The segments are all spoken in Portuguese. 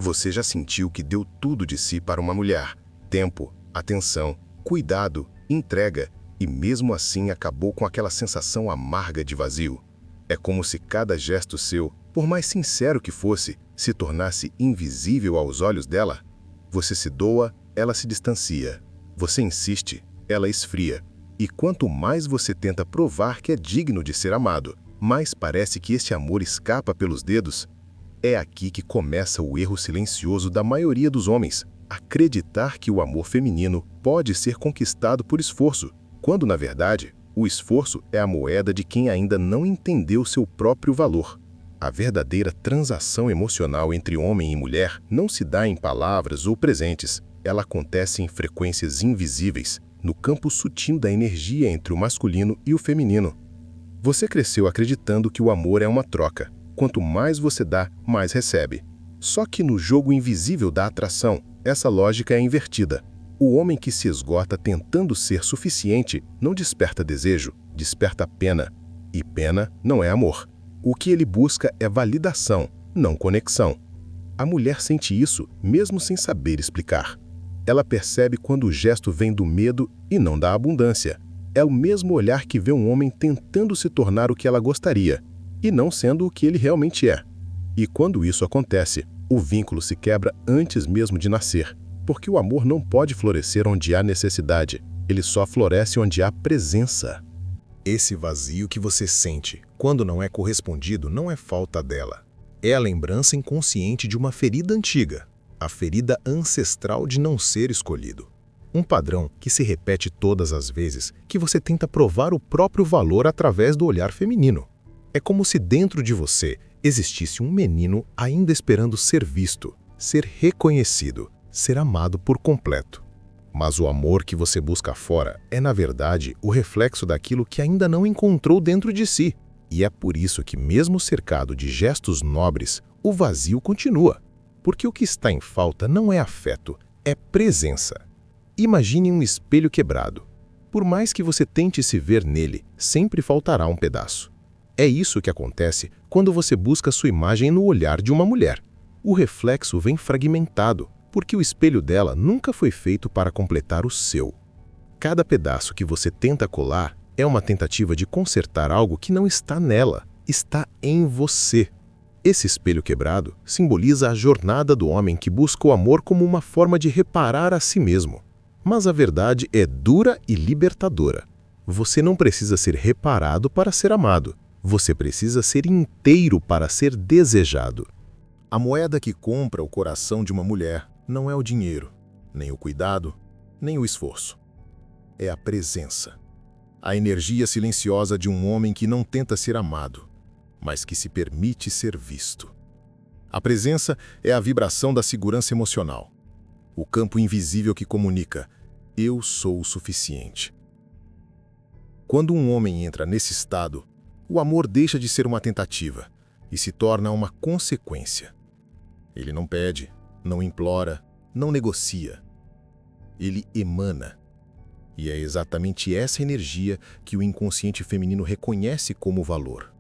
Você já sentiu que deu tudo de si para uma mulher? Tempo, atenção, cuidado, entrega, e mesmo assim acabou com aquela sensação amarga de vazio? É como se cada gesto seu, por mais sincero que fosse, se tornasse invisível aos olhos dela? Você se doa, ela se distancia. Você insiste, ela esfria. E quanto mais você tenta provar que é digno de ser amado, mais parece que esse amor escapa pelos dedos. É aqui que começa o erro silencioso da maioria dos homens: acreditar que o amor feminino pode ser conquistado por esforço, quando, na verdade, o esforço é a moeda de quem ainda não entendeu seu próprio valor. A verdadeira transação emocional entre homem e mulher não se dá em palavras ou presentes. Ela acontece em frequências invisíveis, no campo sutil da energia entre o masculino e o feminino. Você cresceu acreditando que o amor é uma troca. Quanto mais você dá, mais recebe. Só que no jogo invisível da atração, essa lógica é invertida. O homem que se esgota tentando ser suficiente não desperta desejo, desperta pena. E pena não é amor. O que ele busca é validação, não conexão. A mulher sente isso mesmo sem saber explicar. Ela percebe quando o gesto vem do medo e não da abundância. É o mesmo olhar que vê um homem tentando se tornar o que ela gostaria, e não sendo o que ele realmente é. E quando isso acontece, o vínculo se quebra antes mesmo de nascer, porque o amor não pode florescer onde há necessidade, ele só floresce onde há presença. Esse vazio que você sente quando não é correspondido não é falta dela. É a lembrança inconsciente de uma ferida antiga, a ferida ancestral de não ser escolhido. Um padrão que se repete todas as vezes que você tenta provar o próprio valor através do olhar feminino. É como se dentro de você existisse um menino ainda esperando ser visto, ser reconhecido, ser amado por completo. Mas o amor que você busca fora é, na verdade, o reflexo daquilo que ainda não encontrou dentro de si. E é por isso que, mesmo cercado de gestos nobres, o vazio continua. Porque o que está em falta não é afeto, é presença. Imagine um espelho quebrado. Por mais que você tente se ver nele, sempre faltará um pedaço. É isso que acontece quando você busca sua imagem no olhar de uma mulher. O reflexo vem fragmentado, porque o espelho dela nunca foi feito para completar o seu. Cada pedaço que você tenta colar é uma tentativa de consertar algo que não está nela, está em você. Esse espelho quebrado simboliza a jornada do homem que busca o amor como uma forma de reparar a si mesmo. Mas a verdade é dura e libertadora. Você não precisa ser reparado para ser amado. Você precisa ser inteiro para ser desejado. A moeda que compra o coração de uma mulher não é o dinheiro, nem o cuidado, nem o esforço. É a presença. A energia silenciosa de um homem que não tenta ser amado, mas que se permite ser visto. A presença é a vibração da segurança emocional. O campo invisível que comunica: eu sou o suficiente. Quando um homem entra nesse estado, o amor deixa de ser uma tentativa e se torna uma consequência. Ele não pede, não implora, não negocia. Ele emana. E é exatamente essa energia que o inconsciente feminino reconhece como valor.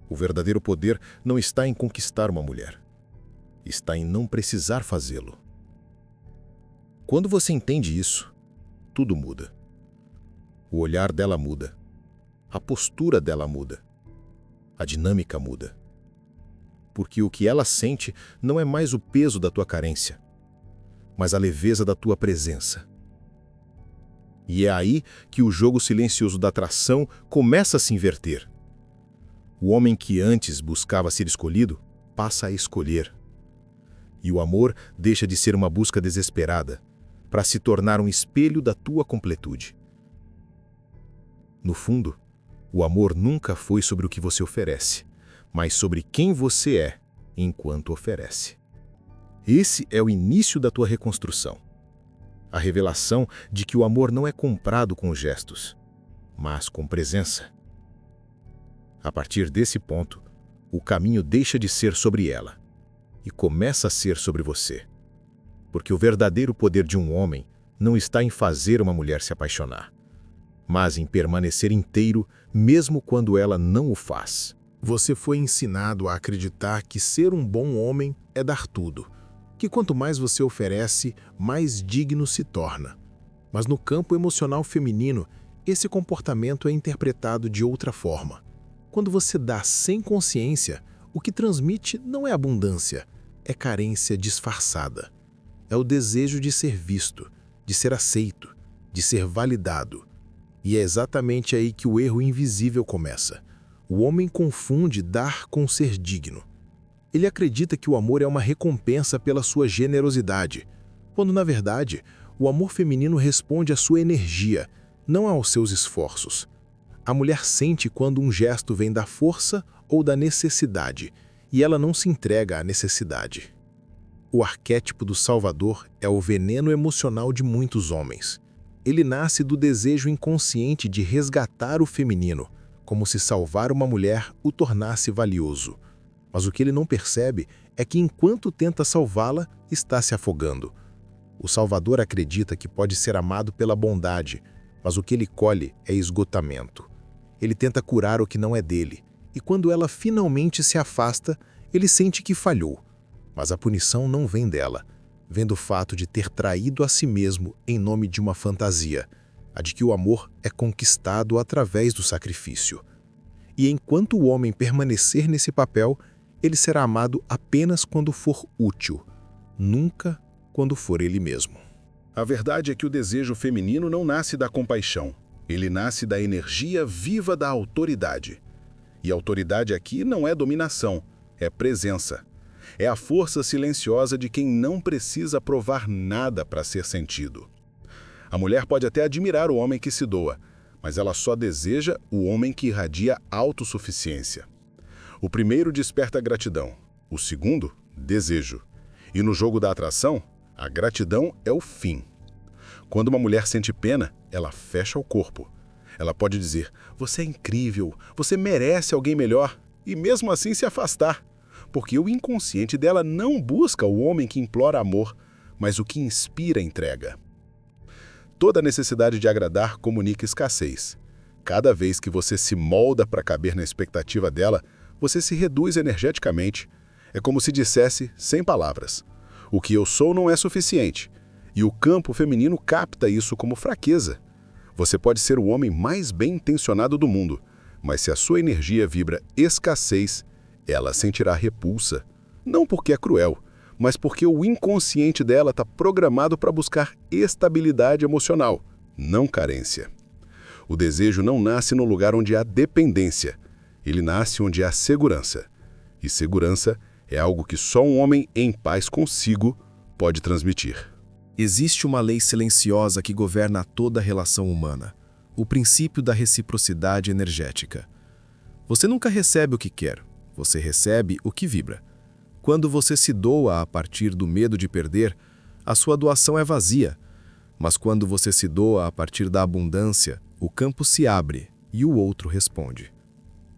O verdadeiro poder não está em conquistar uma mulher. Está em não precisar fazê-lo. Quando você entende isso, tudo muda. O olhar dela muda. A postura dela muda. A dinâmica muda. Porque o que ela sente não é mais o peso da tua carência, mas a leveza da tua presença. E é aí que o jogo silencioso da atração começa a se inverter. O homem que antes buscava ser escolhido, passa a escolher. E o amor deixa de ser uma busca desesperada, para se tornar um espelho da tua completude. No fundo, o amor nunca foi sobre o que você oferece, mas sobre quem você é enquanto oferece. Esse é o início da tua reconstrução. A revelação de que o amor não é comprado com gestos, mas com presença. A partir desse ponto, o caminho deixa de ser sobre ela e começa a ser sobre você. Porque o verdadeiro poder de um homem não está em fazer uma mulher se apaixonar, mas em permanecer inteiro mesmo quando ela não o faz. Você foi ensinado a acreditar que ser um bom homem é dar tudo, que quanto mais você oferece, mais digno se torna. Mas no campo emocional feminino, esse comportamento é interpretado de outra forma. Quando você dá sem consciência, o que transmite não é abundância, é carência disfarçada. É o desejo de ser visto, de ser aceito, de ser validado. E é exatamente aí que o erro invisível começa. O homem confunde dar com ser digno. Ele acredita que o amor é uma recompensa pela sua generosidade, quando, na verdade, o amor feminino responde à sua energia, não aos seus esforços. A mulher sente quando um gesto vem da força ou da necessidade, e ela não se entrega à necessidade. O arquétipo do Salvador é o veneno emocional de muitos homens. Ele nasce do desejo inconsciente de resgatar o feminino, como se salvar uma mulher o tornasse valioso. Mas o que ele não percebe é que enquanto tenta salvá-la, está se afogando. O Salvador acredita que pode ser amado pela bondade, mas o que ele colhe é esgotamento. Ele tenta curar o que não é dele, e quando ela finalmente se afasta, ele sente que falhou. Mas a punição não vem dela, vem do fato de ter traído a si mesmo em nome de uma fantasia, a de que o amor é conquistado através do sacrifício. E enquanto o homem permanecer nesse papel, ele será amado apenas quando for útil, nunca quando for ele mesmo. A verdade é que o desejo feminino não nasce da compaixão. Ele nasce da energia viva da autoridade. E autoridade aqui não é dominação, é presença. É a força silenciosa de quem não precisa provar nada para ser sentido. A mulher pode até admirar o homem que se doa, mas ela só deseja o homem que irradia autossuficiência. O primeiro desperta gratidão, o segundo, desejo. E no jogo da atração, a gratidão é o fim. Quando uma mulher sente pena, ela fecha o corpo. Ela pode dizer, você é incrível, você merece alguém melhor, e mesmo assim se afastar. Porque o inconsciente dela não busca o homem que implora amor, mas o que inspira entrega. Toda necessidade de agradar comunica escassez. Cada vez que você se molda para caber na expectativa dela, você se reduz energeticamente. É como se dissesse, sem palavras, o que eu sou não é suficiente. E o campo feminino capta isso como fraqueza. Você pode ser o homem mais bem-intencionado do mundo, mas se a sua energia vibra escassez, ela sentirá repulsa. Não porque é cruel, mas porque o inconsciente dela está programado para buscar estabilidade emocional, não carência. O desejo não nasce no lugar onde há dependência. Ele nasce onde há segurança. E segurança é algo que só um homem em paz consigo pode transmitir. Existe uma lei silenciosa que governa toda a relação humana, o princípio da reciprocidade energética. Você nunca recebe o que quer, você recebe o que vibra. Quando você se doa a partir do medo de perder, a sua doação é vazia. Mas quando você se doa a partir da abundância, o campo se abre e o outro responde.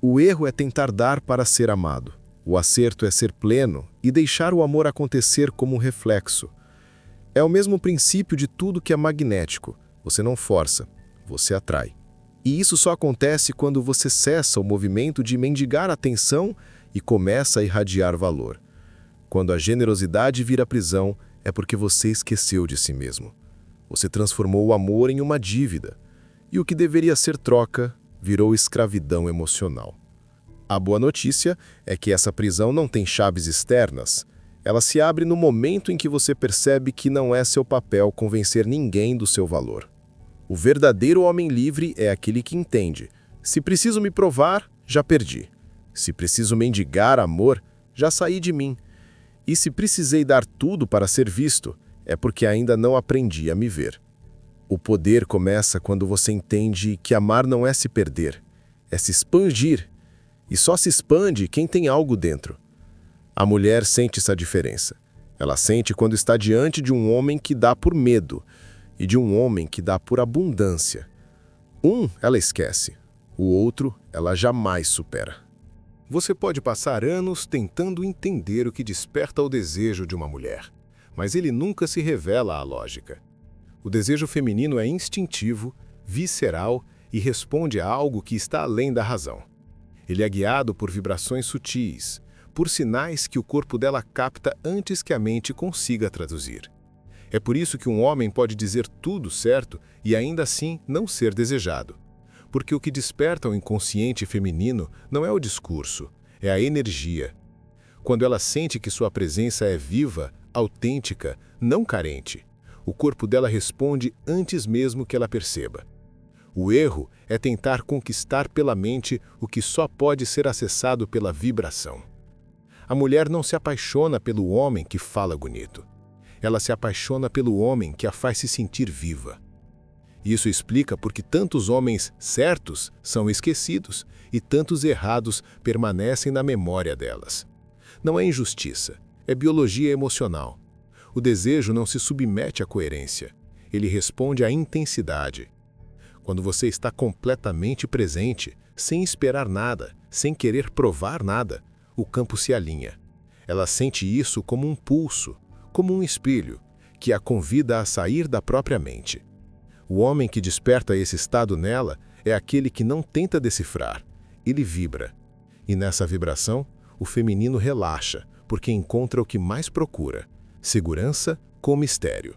O erro é tentar dar para ser amado. O acerto é ser pleno e deixar o amor acontecer como um reflexo. É o mesmo princípio de tudo que é magnético. Você não força, você atrai. E isso só acontece quando você cessa o movimento de mendigar atenção e começa a irradiar valor. Quando a generosidade vira prisão, é porque você esqueceu de si mesmo. Você transformou o amor em uma dívida. E o que deveria ser troca, virou escravidão emocional. A boa notícia é que essa prisão não tem chaves externas. Ela se abre no momento em que você percebe que não é seu papel convencer ninguém do seu valor. O verdadeiro homem livre é aquele que entende. Se preciso me provar, já perdi. Se preciso mendigar amor, já saí de mim. E se precisei dar tudo para ser visto, é porque ainda não aprendi a me ver. O poder começa quando você entende que amar não é se perder, é se expandir. E só se expande quem tem algo dentro. A mulher sente essa diferença. Ela sente quando está diante de um homem que dá por medo e de um homem que dá por abundância. Um, ela esquece. O outro, ela jamais supera. Você pode passar anos tentando entender o que desperta o desejo de uma mulher, mas ele nunca se revela à lógica. O desejo feminino é instintivo, visceral e responde a algo que está além da razão. Ele é guiado por vibrações sutis, por sinais que o corpo dela capta antes que a mente consiga traduzir. É por isso que um homem pode dizer tudo certo e ainda assim não ser desejado. Porque o que desperta o inconsciente feminino não é o discurso, é a energia. Quando ela sente que sua presença é viva, autêntica, não carente, o corpo dela responde antes mesmo que ela perceba. O erro é tentar conquistar pela mente o que só pode ser acessado pela vibração. A mulher não se apaixona pelo homem que fala bonito. Ela se apaixona pelo homem que a faz se sentir viva. Isso explica porque tantos homens certos são esquecidos e tantos errados permanecem na memória delas. Não é injustiça, é biologia emocional. O desejo não se submete à coerência, ele responde à intensidade. Quando você está completamente presente, sem esperar nada, sem querer provar nada, o campo se alinha. Ela sente isso como um pulso, como um espelho, que a convida a sair da própria mente. O homem que desperta esse estado nela é aquele que não tenta decifrar, ele vibra. E nessa vibração, o feminino relaxa, porque encontra o que mais procura: segurança com mistério.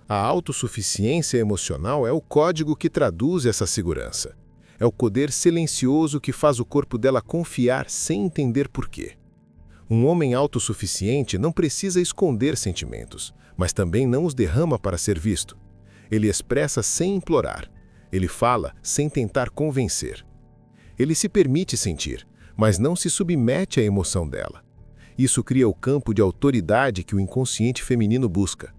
A autossuficiência emocional é o código que traduz essa segurança. É o poder silencioso que faz o corpo dela confiar sem entender porquê. Um homem autossuficiente não precisa esconder sentimentos, mas também não os derrama para ser visto. Ele expressa sem implorar. Ele fala sem tentar convencer. Ele se permite sentir, mas não se submete à emoção dela. Isso cria o campo de autoridade que o inconsciente feminino busca.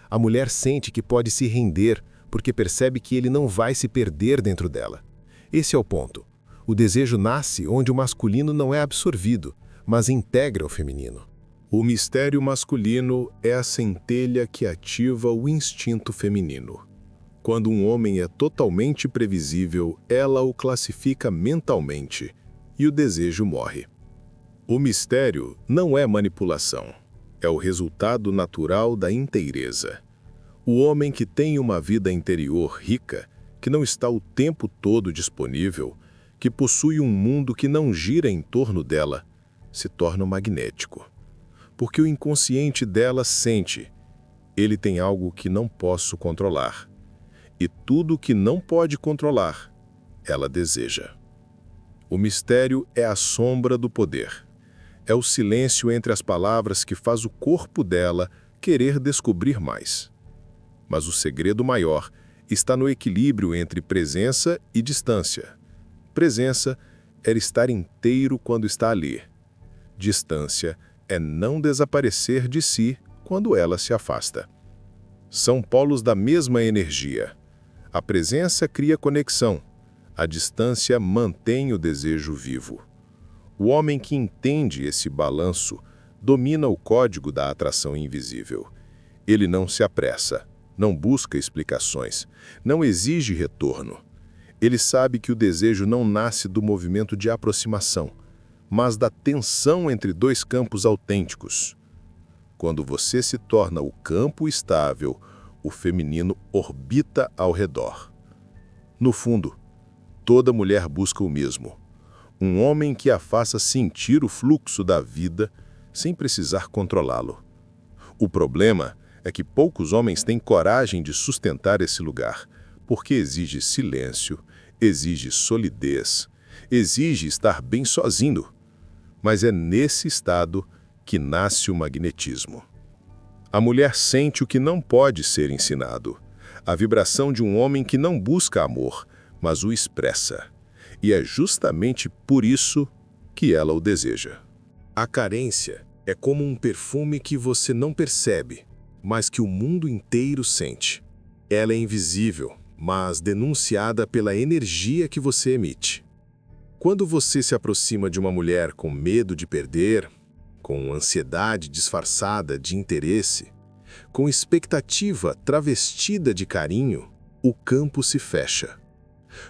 A mulher sente que pode se render porque percebe que ele não vai se perder dentro dela. Esse é o ponto. O desejo nasce onde o masculino não é absorvido, mas integra o feminino. O mistério masculino é a centelha que ativa o instinto feminino. Quando um homem é totalmente previsível, ela o classifica mentalmente e o desejo morre. O mistério não é manipulação. É o resultado natural da inteireza. O homem que tem uma vida interior rica, que não está o tempo todo disponível, que possui um mundo que não gira em torno dela, se torna magnético. Porque o inconsciente dela sente: ele tem algo que não posso controlar. E tudo que não pode controlar, ela deseja. O mistério é a sombra do poder. É o silêncio entre as palavras que faz o corpo dela querer descobrir mais. Mas o segredo maior está no equilíbrio entre presença e distância. Presença é estar inteiro quando está ali. Distância é não desaparecer de si quando ela se afasta. São polos da mesma energia. A presença cria conexão. A distância mantém o desejo vivo. O homem que entende esse balanço domina o código da atração invisível. Ele não se apressa, não busca explicações, não exige retorno. Ele sabe que o desejo não nasce do movimento de aproximação, mas da tensão entre dois campos autênticos. Quando você se torna o campo estável, o feminino orbita ao redor. No fundo, toda mulher busca o mesmo. Um homem que a faça sentir o fluxo da vida sem precisar controlá-lo. O problema é que poucos homens têm coragem de sustentar esse lugar, porque exige silêncio, exige solidez, exige estar bem sozinho. Mas é nesse estado que nasce o magnetismo. A mulher sente o que não pode ser ensinado, a vibração de um homem que não busca amor, mas o expressa. E é justamente por isso que ela o deseja. A carência é como um perfume que você não percebe, mas que o mundo inteiro sente. Ela é invisível, mas denunciada pela energia que você emite. Quando você se aproxima de uma mulher com medo de perder, com ansiedade disfarçada de interesse, com expectativa travestida de carinho, o campo se fecha.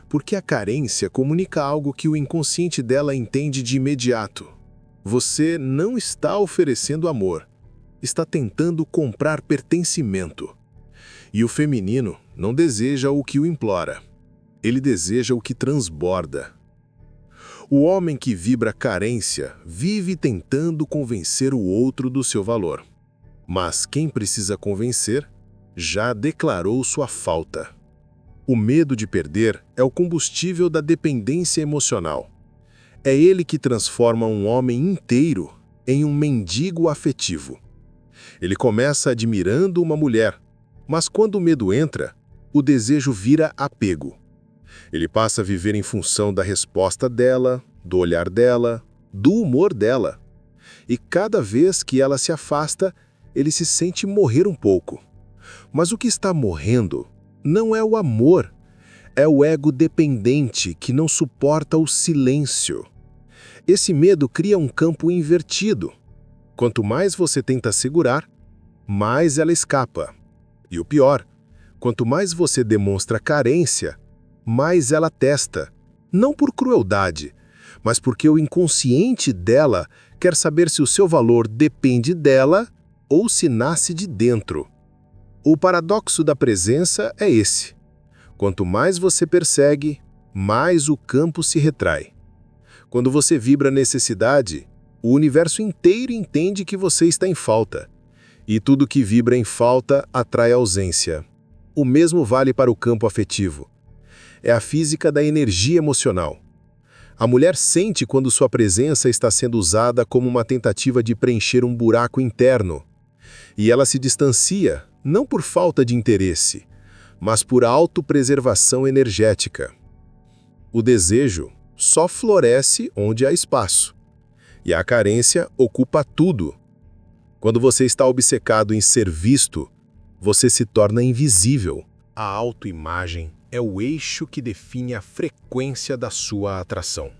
Porque a carência comunica algo que o inconsciente dela entende de imediato. Você não está oferecendo amor, está tentando comprar pertencimento. E o feminino não deseja o que o implora, ele deseja o que transborda. O homem que vibra carência vive tentando convencer o outro do seu valor. Mas quem precisa convencer já declarou sua falta. O medo de perder é o combustível da dependência emocional. É ele que transforma um homem inteiro em um mendigo afetivo. Ele começa admirando uma mulher, mas quando o medo entra, o desejo vira apego. Ele passa a viver em função da resposta dela, do olhar dela, do humor dela. E cada vez que ela se afasta, ele se sente morrer um pouco. Mas o que está morrendo não é o amor, é o ego dependente que não suporta o silêncio. Esse medo cria um campo invertido. Quanto mais você tenta segurar, mais ela escapa. E o pior, quanto mais você demonstra carência, mais ela testa, não por crueldade, mas porque o inconsciente dela quer saber se o seu valor depende dela ou se nasce de dentro. O paradoxo da presença é esse. Quanto mais você persegue, mais o campo se retrai. Quando você vibra necessidade, o universo inteiro entende que você está em falta. E tudo que vibra em falta atrai ausência. O mesmo vale para o campo afetivo. É a física da energia emocional. A mulher sente quando sua presença está sendo usada como uma tentativa de preencher um buraco interno. E ela se distancia, não por falta de interesse, mas por autopreservação energética. O desejo só floresce onde há espaço. E a carência ocupa tudo. Quando você está obcecado em ser visto, você se torna invisível. A autoimagem é o eixo que define a frequência da sua atração.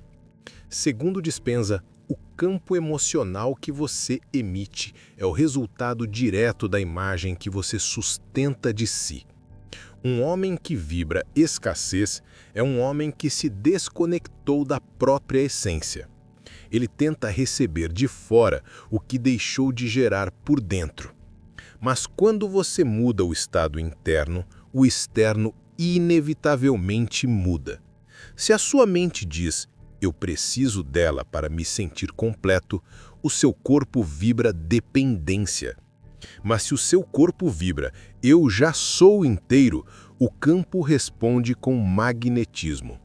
Segundo Dispenza, o campo emocional que você emite é o resultado direto da imagem que você sustenta de si. Um homem que vibra escassez é um homem que se desconectou da própria essência. Ele tenta receber de fora o que deixou de gerar por dentro. Mas quando você muda o estado interno, o externo inevitavelmente muda. Se a sua mente diz, eu preciso dela para me sentir completo, o seu corpo vibra dependência. Mas se o seu corpo vibra, eu já sou inteiro, o campo responde com magnetismo.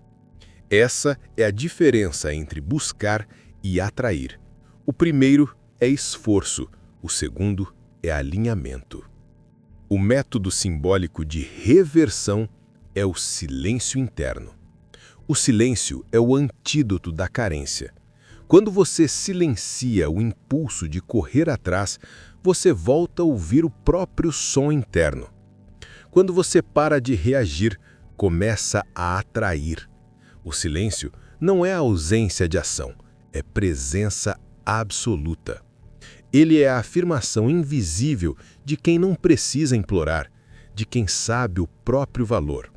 Essa é a diferença entre buscar e atrair. O primeiro é esforço, o segundo é alinhamento. O método simbólico de reversão é o silêncio interno. O silêncio é o antídoto da carência. Quando você silencia o impulso de correr atrás, você volta a ouvir o próprio som interno. Quando você para de reagir, começa a atrair. O silêncio não é a ausência de ação, é presença absoluta. Ele é a afirmação invisível de quem não precisa implorar, de quem sabe o próprio valor.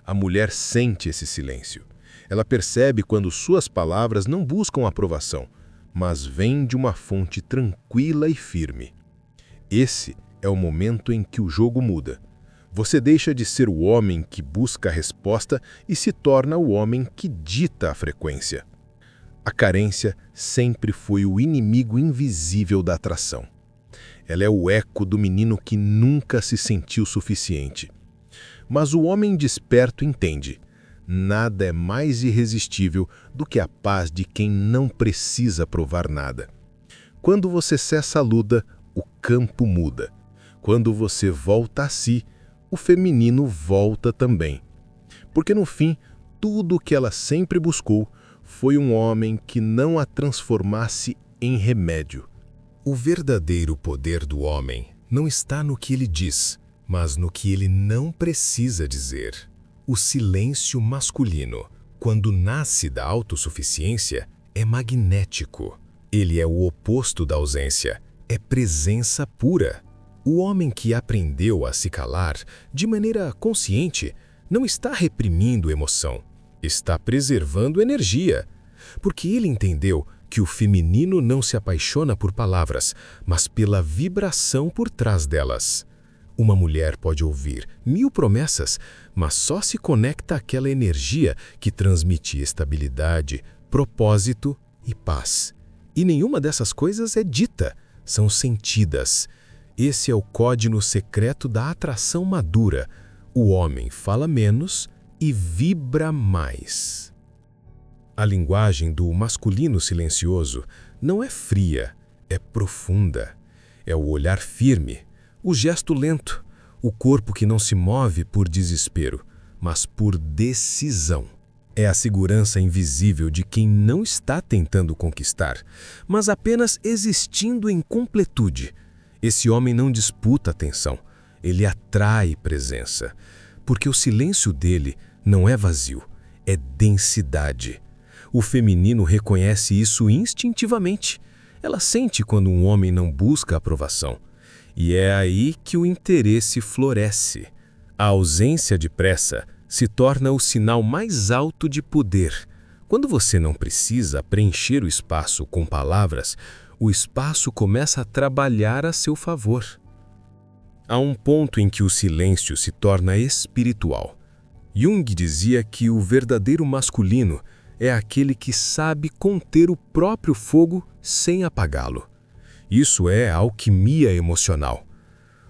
A mulher sente esse silêncio. Ela percebe quando suas palavras não buscam aprovação, mas vêm de uma fonte tranquila e firme. Esse é o momento em que o jogo muda. Você deixa de ser o homem que busca a resposta e se torna o homem que dita a frequência. A carência sempre foi o inimigo invisível da atração. Ela é o eco do menino que nunca se sentiu suficiente. Mas o homem desperto entende: nada é mais irresistível do que a paz de quem não precisa provar nada. Quando você cessa a luta, o campo muda. Quando você volta a si, o feminino volta também. Porque no fim, tudo o que ela sempre buscou foi um homem que não a transformasse em remédio. O verdadeiro poder do homem não está no que ele diz, mas no que ele não precisa dizer. O silêncio masculino, quando nasce da autossuficiência, é magnético. Ele é o oposto da ausência, é presença pura. O homem que aprendeu a se calar de maneira consciente não está reprimindo emoção, está preservando energia, porque ele entendeu que o feminino não se apaixona por palavras, mas pela vibração por trás delas. Uma mulher pode ouvir 1000 promessas, mas só se conecta àquela energia que transmite estabilidade, propósito e paz. E nenhuma dessas coisas é dita, são sentidas. Esse é o código secreto da atração madura. O homem fala menos e vibra mais. A linguagem do masculino silencioso não é fria, é profunda. É o olhar firme, o gesto lento, o corpo que não se move por desespero, mas por decisão. É a segurança invisível de quem não está tentando conquistar, mas apenas existindo em completude. Esse homem não disputa atenção, ele atrai presença, porque o silêncio dele não é vazio, é densidade. O feminino reconhece isso instintivamente. Ela sente quando um homem não busca aprovação. E é aí que o interesse floresce. A ausência de pressa se torna o sinal mais alto de poder. Quando você não precisa preencher o espaço com palavras, o espaço começa a trabalhar a seu favor. Há um ponto em que o silêncio se torna espiritual. Jung dizia que o verdadeiro masculino é aquele que sabe conter o próprio fogo sem apagá-lo. Isso é a alquimia emocional.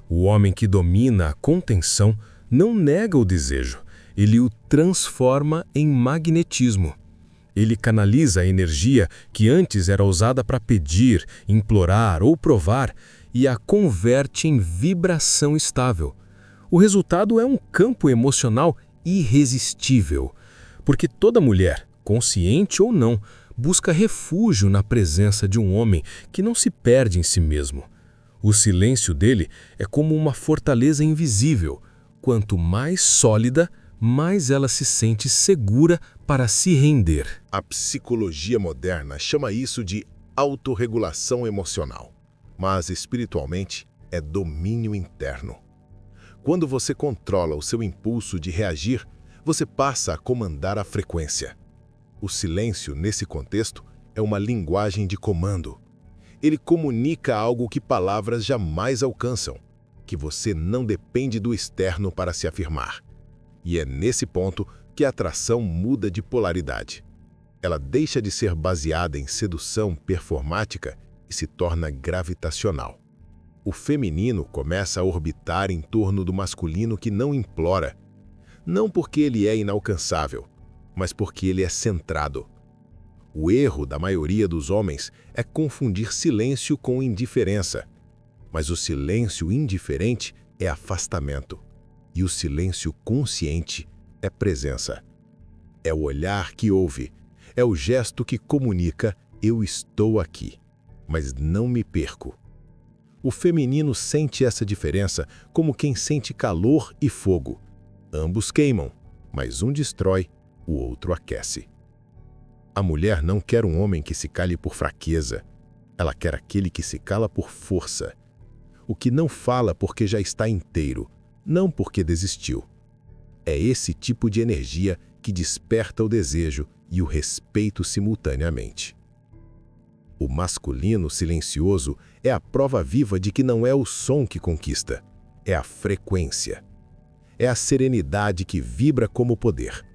O homem que domina a contenção não nega o desejo, ele o transforma em magnetismo. Ele canaliza a energia que antes era usada para pedir, implorar ou provar e a converte em vibração estável. O resultado é um campo emocional irresistível, porque toda mulher, consciente ou não, busca refúgio na presença de um homem que não se perde em si mesmo. O silêncio dele é como uma fortaleza invisível. Quanto mais sólida, mais ela se sente segura para se render. A psicologia moderna chama isso de autorregulação emocional, mas espiritualmente é domínio interno. Quando você controla o seu impulso de reagir, você passa a comandar a frequência. O silêncio, nesse contexto, é uma linguagem de comando. Ele comunica algo que palavras jamais alcançam, que você não depende do externo para se afirmar. E é nesse ponto que a atração muda de polaridade. Ela deixa de ser baseada em sedução performática e se torna gravitacional. O feminino começa a orbitar em torno do masculino que não implora, não porque ele é inalcançável, mas porque ele é centrado. O erro da maioria dos homens é confundir silêncio com indiferença. Mas o silêncio indiferente é afastamento. E o silêncio consciente é presença. É o olhar que ouve. É o gesto que comunica: eu estou aqui, mas não me perco. O feminino sente essa diferença como quem sente calor e fogo. Ambos queimam, mas um destrói, o outro aquece. A mulher não quer um homem que se cale por fraqueza. Ela quer aquele que se cala por força. O que não fala porque já está inteiro, não porque desistiu. É esse tipo de energia que desperta o desejo e o respeito simultaneamente. O masculino silencioso é a prova viva de que não é o som que conquista, é a frequência. É a serenidade que vibra como poder.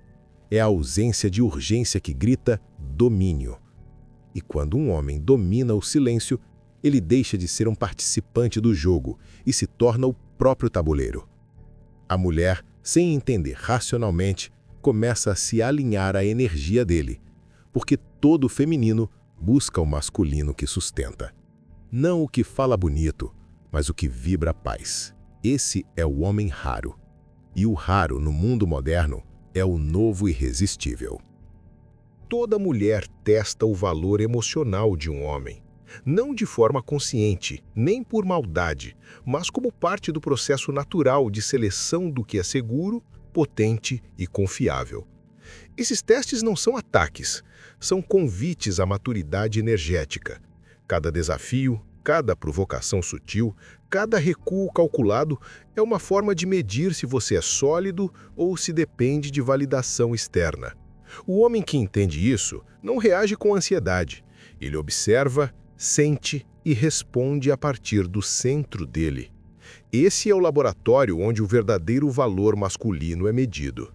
É a ausência de urgência que grita domínio. E quando um homem domina o silêncio, ele deixa de ser um participante do jogo e se torna o próprio tabuleiro. A mulher, sem entender racionalmente, começa a se alinhar à energia dele, porque todo feminino busca o masculino que sustenta. Não o que fala bonito, mas o que vibra a paz. Esse é o homem raro. E o raro no mundo moderno é o novo irresistível. Toda mulher testa o valor emocional de um homem, não de forma consciente, nem por maldade, mas como parte do processo natural de seleção do que é seguro, potente e confiável. Esses testes não são ataques, são convites à maturidade energética. Cada desafio, cada provocação sutil, cada recuo calculado é uma forma de medir se você é sólido ou se depende de validação externa. O homem que entende isso não reage com ansiedade. Ele observa, sente e responde a partir do centro dele. Esse é o laboratório onde o verdadeiro valor masculino é medido.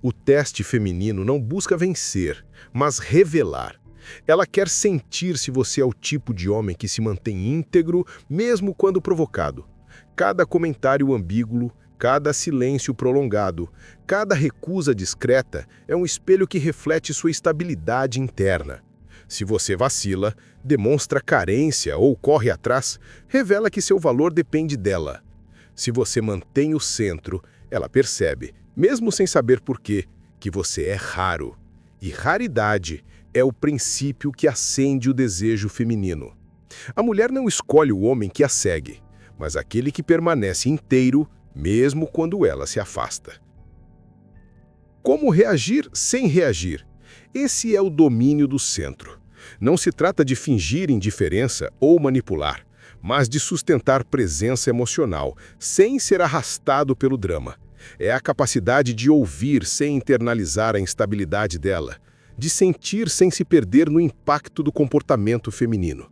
O teste feminino não busca vencer, mas revelar. Ela quer sentir se você é o tipo de homem que se mantém íntegro, mesmo quando provocado. Cada comentário ambíguo, cada silêncio prolongado, cada recusa discreta é um espelho que reflete sua estabilidade interna. Se você vacila, demonstra carência ou corre atrás, revela que seu valor depende dela. Se você mantém o centro, ela percebe, mesmo sem saber porquê, que você é raro. E raridade é o princípio que acende o desejo feminino. A mulher não escolhe o homem que a segue, mas aquele que permanece inteiro, mesmo quando ela se afasta. Como reagir sem reagir? Esse é o domínio do centro. Não se trata de fingir indiferença ou manipular, mas de sustentar presença emocional, sem ser arrastado pelo drama. É a capacidade de ouvir sem internalizar a instabilidade dela, de sentir sem se perder no impacto do comportamento feminino.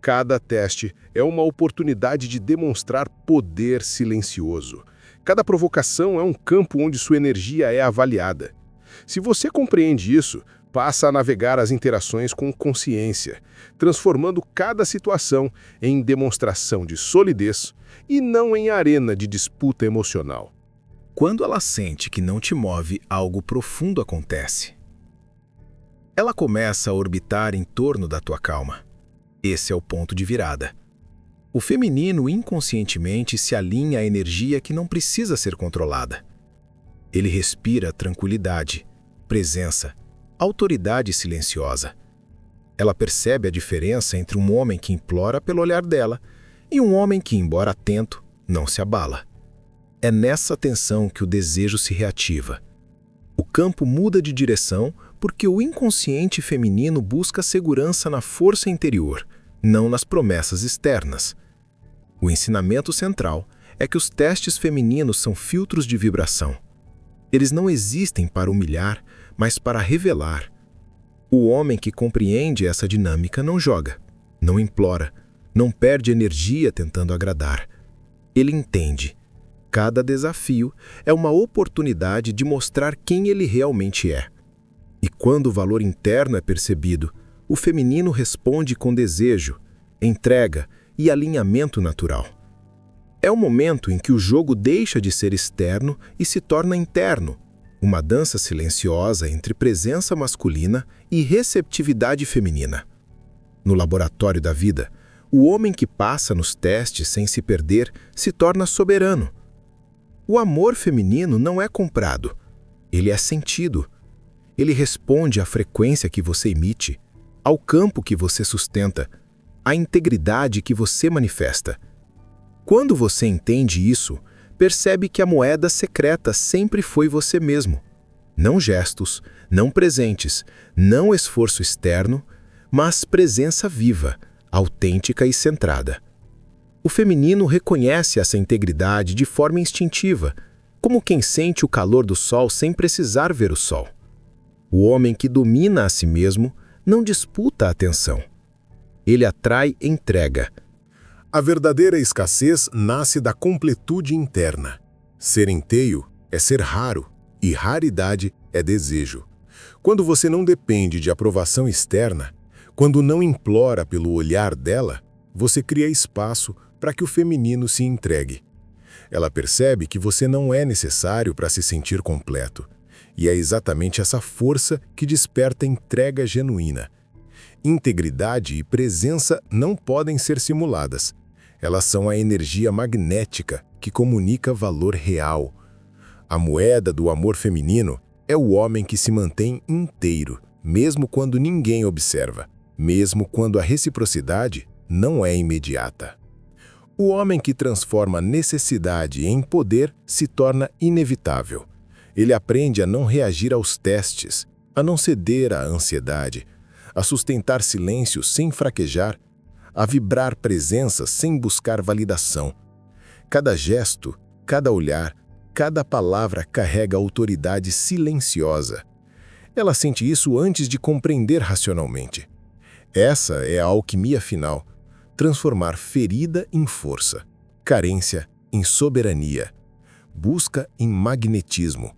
Cada teste é uma oportunidade de demonstrar poder silencioso. Cada provocação é um campo onde sua energia é avaliada. Se você compreende isso, passa a navegar as interações com consciência, transformando cada situação em demonstração de solidez e não em arena de disputa emocional. Quando ela sente que não te move, algo profundo acontece. Ela começa a orbitar em torno da tua calma. Esse é o ponto de virada. O feminino inconscientemente se alinha à energia que não precisa ser controlada. Ele respira tranquilidade, presença, autoridade silenciosa. Ela percebe a diferença entre um homem que implora pelo olhar dela e um homem que, embora atento, não se abala. É nessa tensão que o desejo se reativa. O campo muda de direção porque o inconsciente feminino busca segurança na força interior, não nas promessas externas. O ensinamento central é que os testes femininos são filtros de vibração. Eles não existem para humilhar, mas para revelar. O homem que compreende essa dinâmica não joga, não implora, não perde energia tentando agradar. Ele entende. Cada desafio é uma oportunidade de mostrar quem ele realmente é. E quando o valor interno é percebido, o feminino responde com desejo, entrega e alinhamento natural. É o momento em que o jogo deixa de ser externo e se torna interno, uma dança silenciosa entre presença masculina e receptividade feminina. No laboratório da vida, o homem que passa nos testes sem se perder se torna soberano. O amor feminino não é comprado, ele é sentido. Ele responde à frequência que você emite, ao campo que você sustenta, à integridade que você manifesta. Quando você entende isso, percebe que a moeda secreta sempre foi você mesmo. Não gestos, não presentes, não esforço externo, mas presença viva, autêntica e centrada. O feminino reconhece essa integridade de forma instintiva, como quem sente o calor do sol sem precisar ver o sol. O homem que domina a si mesmo não disputa a atenção. Ele atrai entrega. A verdadeira escassez nasce da completude interna. Ser inteiro é ser raro, e raridade é desejo. Quando você não depende de aprovação externa, quando não implora pelo olhar dela, você cria espaço para que o feminino se entregue. Ela percebe que você não é necessário para se sentir completo, e é exatamente essa força que desperta entrega genuína. Integridade e presença não podem ser simuladas. Elas são a energia magnética que comunica valor real. A moeda do amor feminino é o homem que se mantém inteiro, mesmo quando ninguém observa, mesmo quando a reciprocidade não é imediata. O homem que transforma necessidade em poder se torna inevitável. Ele aprende a não reagir aos testes, a não ceder à ansiedade, a sustentar silêncio sem fraquejar, a vibrar presença sem buscar validação. Cada gesto, cada olhar, cada palavra carrega autoridade silenciosa. Ela sente isso antes de compreender racionalmente. Essa é a alquimia final. Transformar ferida em força, carência em soberania, busca em magnetismo.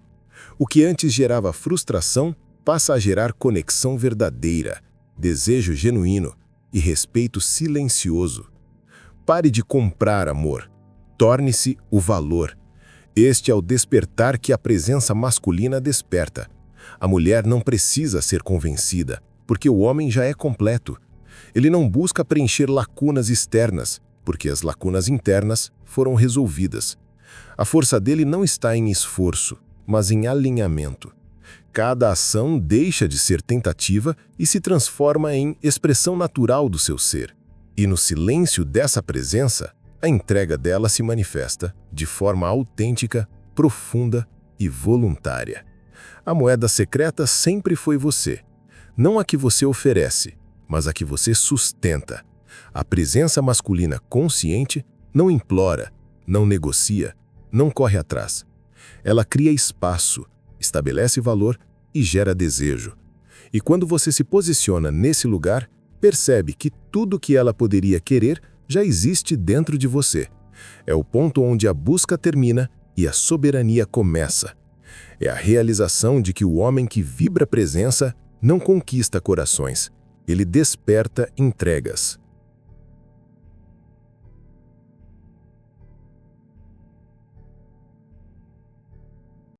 O que antes gerava frustração passa a gerar conexão verdadeira, desejo genuíno e respeito silencioso. Pare de comprar amor. Torne-se o valor. Este é o despertar que a presença masculina desperta. A mulher não precisa ser convencida, porque o homem já é completo. Ele não busca preencher lacunas externas, porque as lacunas internas foram resolvidas. A força dele não está em esforço, mas em alinhamento. Cada ação deixa de ser tentativa e se transforma em expressão natural do seu ser. E no silêncio dessa presença, a entrega dela se manifesta de forma autêntica, profunda e voluntária. A moeda secreta sempre foi você. Não a que você oferece, mas a que você sustenta. A presença masculina consciente não implora, não negocia, não corre atrás. Ela cria espaço, estabelece valor e gera desejo. E quando você se posiciona nesse lugar, percebe que tudo que ela poderia querer já existe dentro de você. É o ponto onde a busca termina e a soberania começa. É a realização de que o homem que vibra presença não conquista corações, ele desperta entregas.